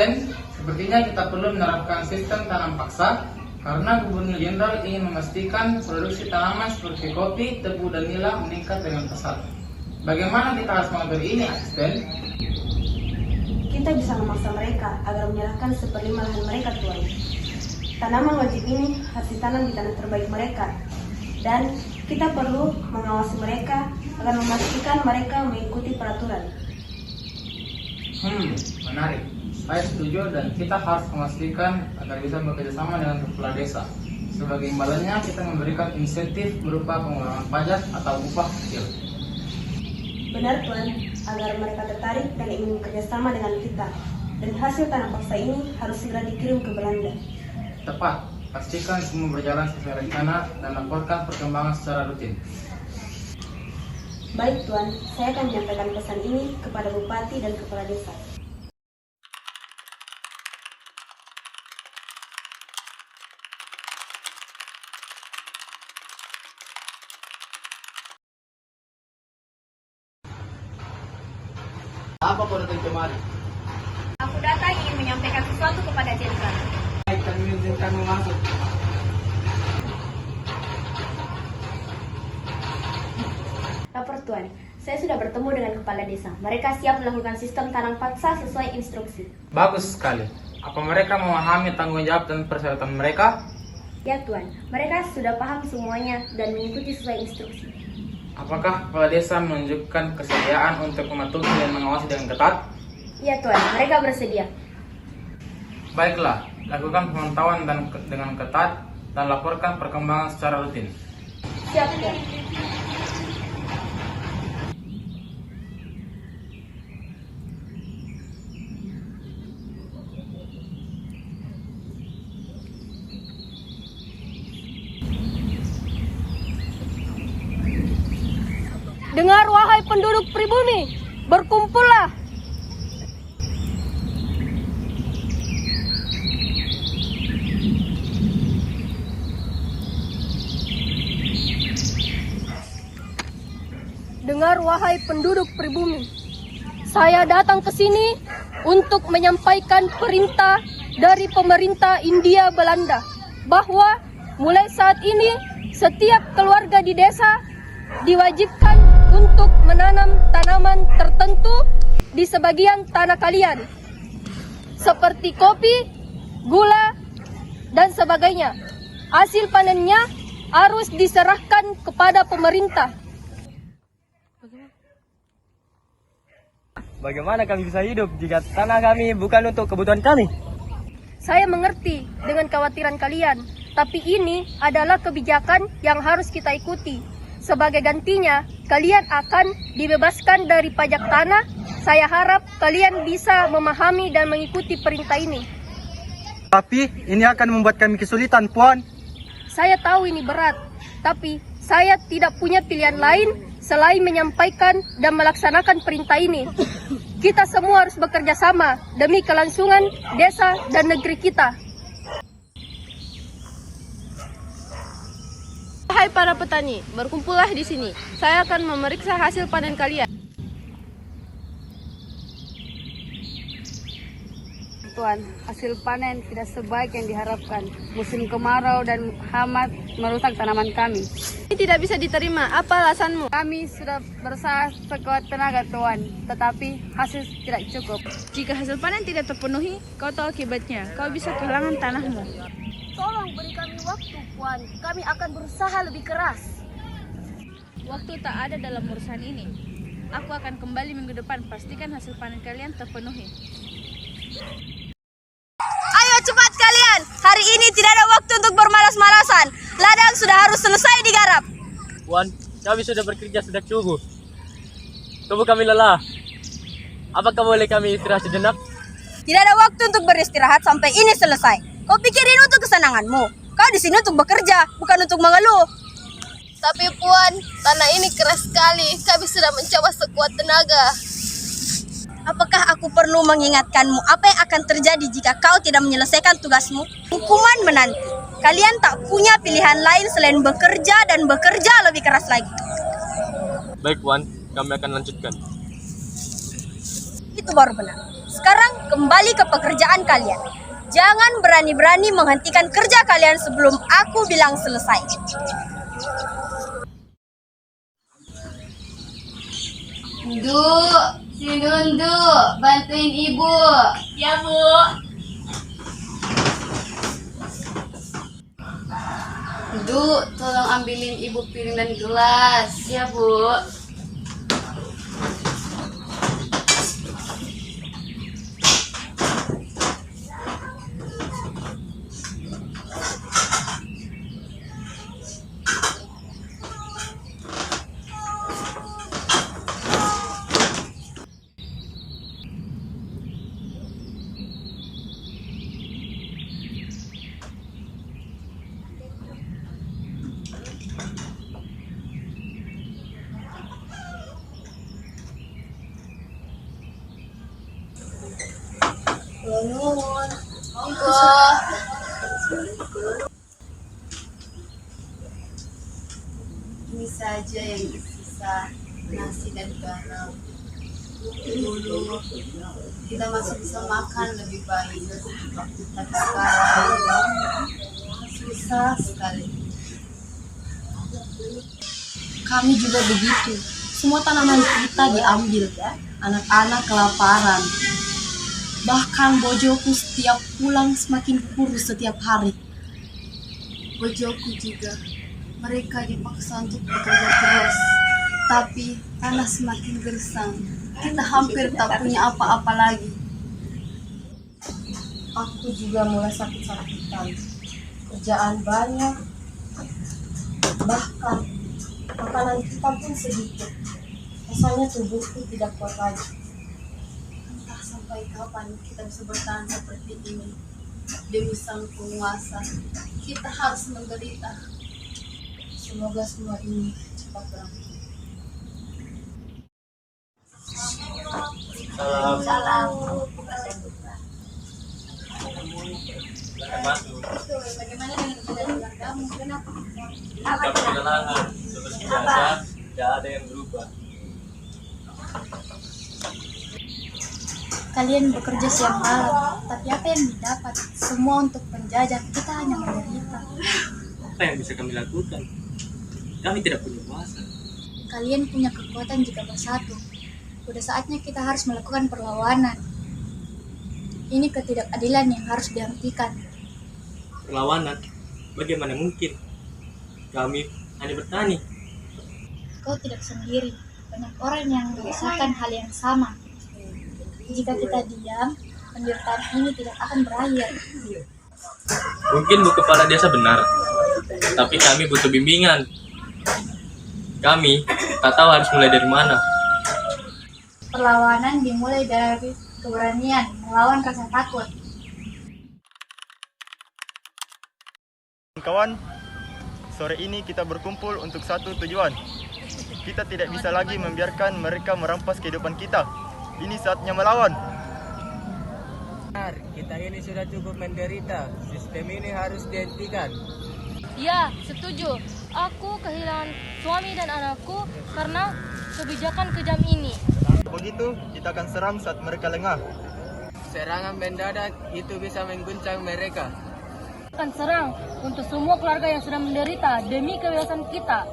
Asisten, sepertinya kita perlu menerapkan sistem tanam paksa karena Gubernur Jenderal ingin memastikan produksi tanaman seperti kopi, tebu, dan nila meningkat dengan pesat. Bagaimana kita harus mengatur ini, Asisten? Kita bisa memaksa mereka agar menyerahkan seperlima lahan mereka, Tuan. Tanaman wajib ini harus ditanam di tanah terbaik mereka. Dan kita perlu mengawasi mereka agar memastikan mereka mengikuti peraturan. Menarik. Saya setuju dan kita harus memastikan agar bisa bekerjasama dengan kepala desa. Sebagai imbalannya kita memberikan insentif berupa pengurangan pajak atau upah kecil. Benar, Tuan, agar mereka tertarik dan ingin bekerjasama dengan kita. Dan hasil tanam paksa ini harus segera dikirim ke Belanda. Tepat. Pastikan semua berjalan sesuai rencana dan laporkan perkembangan secara rutin. Baik, Tuan, saya akan menyampaikan pesan ini kepada Bupati dan Kepala Desa. Apa kau datang kemari? Aku datang ingin menyampaikan sesuatu kepada Jenderal. Baik, kami mengizinkanmu masuk. Lapor, Tuan, saya sudah bertemu dengan Kepala Desa. Mereka siap melakukan sistem tanam paksa sesuai instruksi. Bagus sekali. Apa mereka memahami tanggung jawab dan persyaratan mereka? Ya, Tuan, mereka sudah paham semuanya dan mengikuti sesuai instruksi. Apakah kepala desa menunjukkan kesediaan untuk mematuhi dan mengawasi dengan ketat? Ya, Tuan, mereka bersedia. Baiklah, lakukan pemantauan dengan ketat dan laporkan perkembangan secara rutin. Siap, Tuan. Dengar wahai penduduk pribumi, berkumpullah. Dengar wahai penduduk pribumi, saya datang ke sini untuk menyampaikan perintah dari pemerintah Hindia Belanda bahwa mulai saat ini setiap keluarga di desa diwajibkan untuk menanam tanaman tertentu di sebagian tanah kalian seperti kopi, gula, dan sebagainya. Hasil panennya harus diserahkan kepada pemerintah. Bagaimana kami bisa hidup jika tanah kami bukan untuk kebutuhan kami? Saya mengerti dengan kekhawatiran kalian, tapi ini adalah kebijakan yang harus kita ikuti. Sebagai gantinya, kalian akan dibebaskan dari pajak tanah. Saya harap kalian bisa memahami dan mengikuti perintah ini. Tapi ini akan membuat kami kesulitan, Puan. Saya tahu ini berat, tapi saya tidak punya pilihan lain selain menyampaikan dan melaksanakan perintah ini. Kita semua harus bekerja sama demi kelangsungan desa dan negeri kita. Hai para petani, berkumpullah di sini. Saya akan memeriksa hasil panen kalian. Tuan, hasil panen tidak sebaik yang diharapkan. Musim kemarau dan hama merusak tanaman kami. Ini tidak bisa diterima. Apa alasanmu? Kami sudah berusaha sekuat tenaga, Tuan, tetapi hasil tidak cukup. Jika hasil panen tidak terpenuhi, kau tahu akibatnya. Kau bisa kehilangan tanahmu. Tolong beri kami waktu, Puan. Kami akan berusaha lebih keras. Waktu tak ada dalam urusan ini. Aku akan kembali minggu depan. Pastikan hasil panen kalian terpenuhi. Ayo cepat kalian. Hari ini tidak ada waktu untuk bermalas-malasan. Ladang sudah harus selesai digarap. Puan, kami sudah bekerja sejak subuh. Tubuh kami lelah. Apakah boleh kami istirahat sejenak? Tidak ada waktu untuk beristirahat sampai ini selesai. Kau pikirin untuk kesenanganmu. Kau di sini untuk bekerja, bukan untuk mengeluh. Tapi Puan, tanah ini keras sekali. Kami sudah mencoba sekuat tenaga. Apakah aku perlu mengingatkanmu apa yang akan terjadi jika kau tidak menyelesaikan tugasmu? Hukuman menanti. Kalian tak punya pilihan lain selain bekerja dan bekerja lebih keras lagi. Baik, Puan. Kami akan lanjutkan. Itu baru benar. Sekarang kembali ke pekerjaan kalian. Jangan berani-berani menghentikan kerja kalian sebelum aku bilang selesai. Sini dulu, bantuin ibu. Ya, Bu. Tolong ambilin ibu piring dan gelas. Ya, Bu. Ini saja yang tersisa, nasi dan garam. Dulu kita masih bisa makan lebih baik, tapi sekarang susah sekali. Kami juga begitu. Semua tanaman kita diambil. Anak-anak kelaparan. Bahkan bojoku setiap pulang semakin kurus setiap hari. Bojoku juga, mereka dipaksa untuk bekerja keras, tapi tanah semakin gersang. Kita hampir tak punya apa-apa lagi. Aku juga mulai sakit-sakitan. Kerjaan banyak. Bahkan makanan kita pun sedikit. Rasanya tubuhku tidak kuat lagi. Entah sampai kapan kita bisa bertahan seperti ini. Demi sang penguasa, kita harus menderita. Semoga semua ini cepat berakhir. Salam. Bagaimana dengan keadaan kamu? Kenapa? Kami kelelahan, seperti biasa, tidak ada yang berubah. Kalian bekerja siang malam, tapi apa yang didapat? Semua untuk penjajah, kita hanya menderita. Apa yang bisa kami lakukan? Kami tidak punya kuasa. Kalian punya kekuatan jika bersatu. Udah saatnya kita harus melakukan perlawanan. Ini ketidakadilan yang harus dihentikan. Perlawanan? Bagaimana mungkin? Kami hanya bertani. Kau tidak sendiri. Banyak orang yang merasakan hal yang sama. Jika kita diam, penderitaan ini tidak akan berakhir. Mungkin Bu Kepala Desa benar, tapi kami butuh bimbingan. Kami tak tahu harus mulai dari mana. Perlawanan dimulai dari keberanian melawan rasa takut. Kawan, sore ini kita berkumpul untuk satu tujuan. Kita tidak bisa lagi membiarkan mereka merampas kehidupan kita. Ini saatnya melawan. Kita ini sudah cukup menderita. Sistem ini harus dihentikan. Ya, setuju. Aku kehilangan suami dan anakku karena kebijakan kejam ini. Begitu, kita akan serang saat mereka lengah. Serangan mendadak itu bisa mengguncang mereka. Akan serang untuk semua keluarga yang sedang menderita demi kebebasan kita.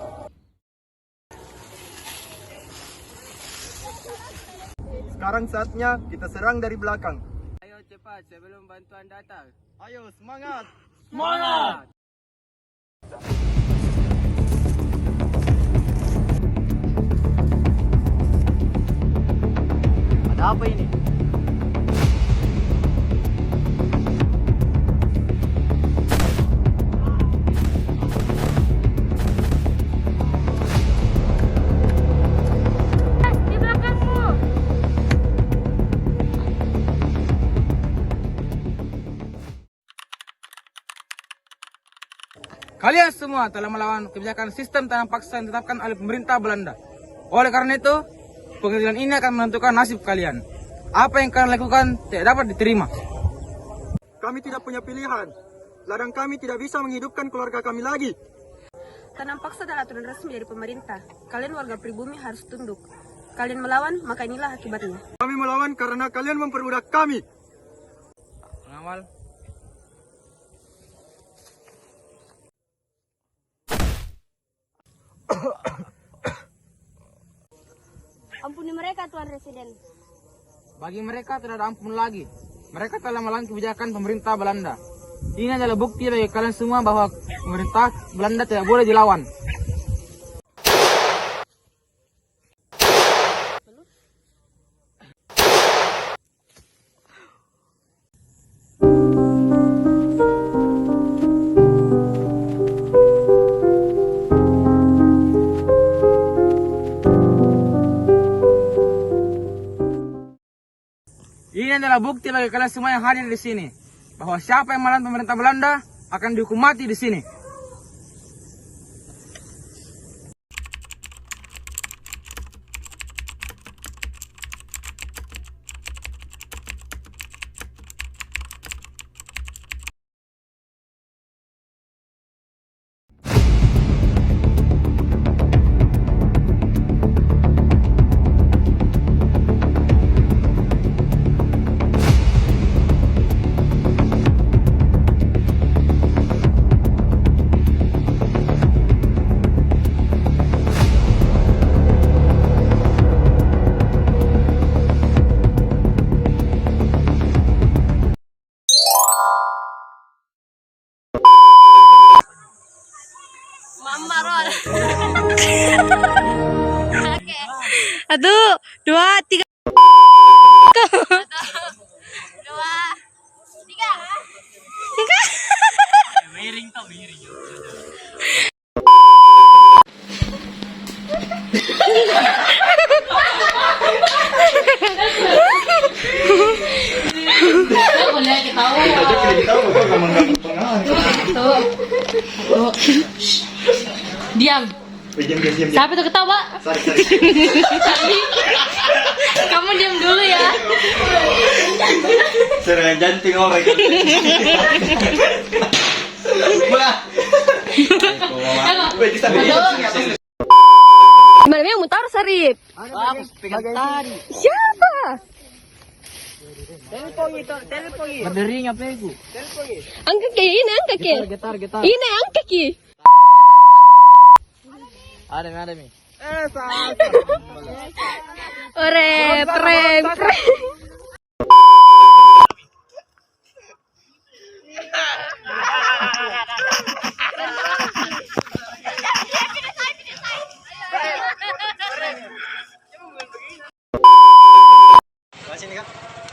Sekarang saatnya kita serang dari belakang. Ayo cepat sebelum bantuan datang. Ayo, semangat! Semangat! Ada apa ini? Di belakangmu. Kalian semua telah melawan kebijakan sistem tanam paksa yang ditetapkan oleh pemerintah Belanda. Oleh karena itu, pengadilan ini akan menentukan nasib kalian. Apa yang kalian lakukan tidak dapat diterima. Kami tidak punya pilihan. Ladang kami tidak bisa menghidupkan keluarga kami lagi. Tanam paksa adalah aturan resmi dari pemerintah. Kalian warga pribumi harus tunduk. Kalian melawan, maka inilah akibatnya. Kami melawan karena kalian memperbudak kami. Kamal. Ampuni mereka, Tuan Residen. Bagi mereka tidak ada ampun lagi. Mereka telah melanggar kebijakan pemerintah Belanda. Ini adalah bukti bagi kalian semua bahwa pemerintah Belanda tidak boleh dilawan. Ini adalah bukti bagi kalian semua yang hadir di sini bahwa siapa yang melawan pemerintah Belanda akan dihukum mati di sini. Aduh, 2, 3. Miring tau, miring. Diam. Siapa itu ketawa? Kamu diam dulu ya. Serang janting orang. Gimana yang mutar Sarip? Aku pegang tadi. Siapa? Berdering apa itu? Angkat ke ini, angkat ke. Getar. Ini angkat ke. Ada mi. Ore, prem.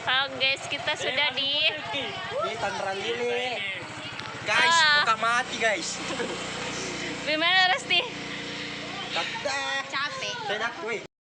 Halo guys, kita sudah di Tangerang Lili. Guys, buka mati guys. Gimana Resti? Capek. Capek. Saya